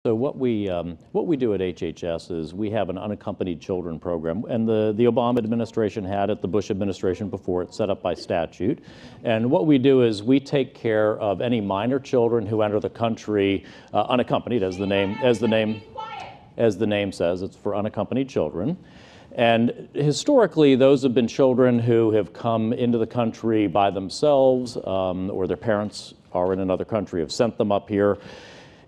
So what we do at HHS is we have an unaccompanied children program, and the Obama administration had it, the Bush administration before it, set up by statute. And what we do is we take care of any minor children who enter the country unaccompanied, as the name says. It's for unaccompanied children. And historically, those have been children who have come into the country by themselves, or their parents are in another country, have sent them up here.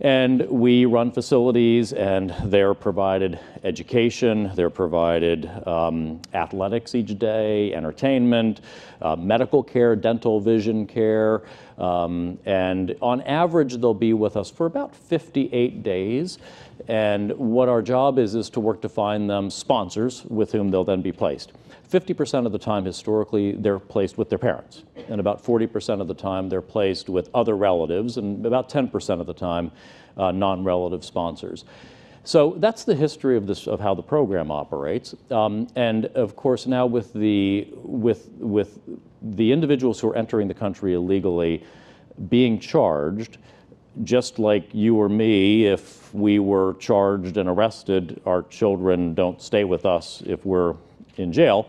And we run facilities, and they're provided education, they're provided athletics each day, entertainment, medical care, dental, vision care, and on average they'll be with us for about 58 days. And what our job is to work to find them sponsors with whom they'll then be placed. 50% of the time, historically, they're placed with their parents, and about 40% of the time they're placed with other relatives, and about 10% of the time non-relative sponsors. So that's the history of how the program operates. And of course, now with the individuals who are entering the country illegally being charged, just like you or me, if we were charged and arrested, our children don't stay with us if we're in jail,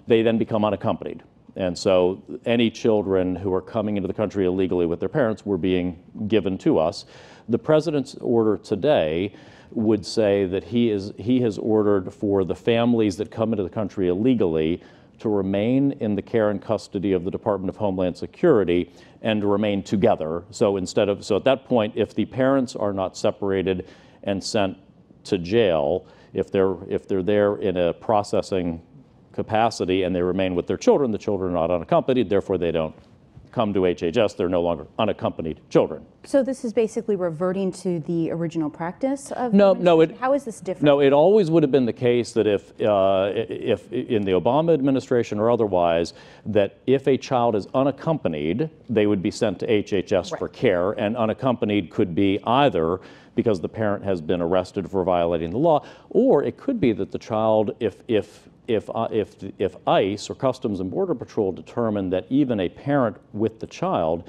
they then become unaccompanied. And so any children who are coming into the country illegally with their parents were being given to us. The president's order today would say that he has ordered for the families that come into the country illegally to remain in the care and custody of the Department of Homeland Security and to remain together. So at that point, if the parents are not separated and sent to jail, if they're there in a processing capacity and they remain with their children, the children are not unaccompanied, therefore they don't come to HHS, they're no longer unaccompanied children. So this is basically reverting to the original practice of how is this different? No, it always would have been the case that if in the Obama administration or otherwise, that if a child is unaccompanied, they would be sent to HHS for care, and unaccompanied could be either because the parent has been arrested for violating the law, or it could be that the child, if ICE or Customs and Border Patrol determine that even a parent with the child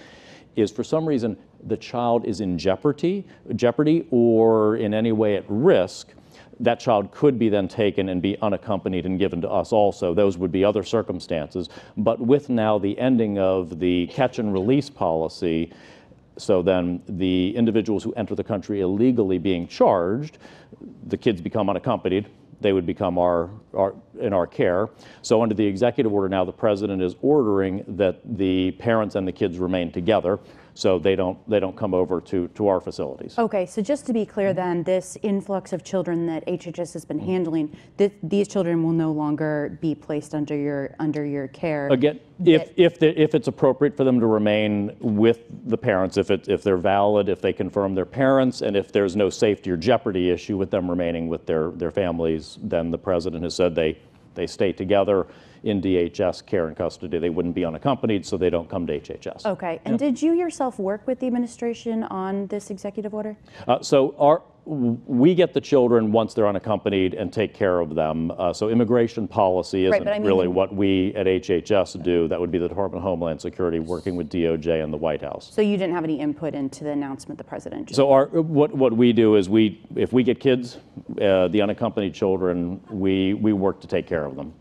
is, for some reason, the child is in jeopardy or in any way at risk, that child could be then taken and be unaccompanied and given to us also. Those would be other circumstances. But with now the ending of the catch and release policy, so then the individuals who enter the country illegally being charged, the kids become unaccompanied, they would become in our care. So under the executive order now, the president is ordering that the parents and the kids remain together, so they don't come over to our facilities. Okay, so just to be clear then, this influx of children that HHS has been handling, these children will no longer be placed under your care. Again, if it's appropriate for them to remain with the parents, if they're valid, if they confirm their parents, and if there's no safety or jeopardy issue with them remaining with their families, then the president has said they stay together in DHS care and custody. They wouldn't be unaccompanied, so they don't come to HHS. Okay, and did you yourself work with the administration on this executive order? We get the children once they're unaccompanied and take care of them. So immigration policy isn't really what we at HHS do. That would be the Department of Homeland Security working with DOJ and the White House. So you didn't have any input into the announcement the president did? So what we do is if we get kids, the unaccompanied children, we work to take care of them.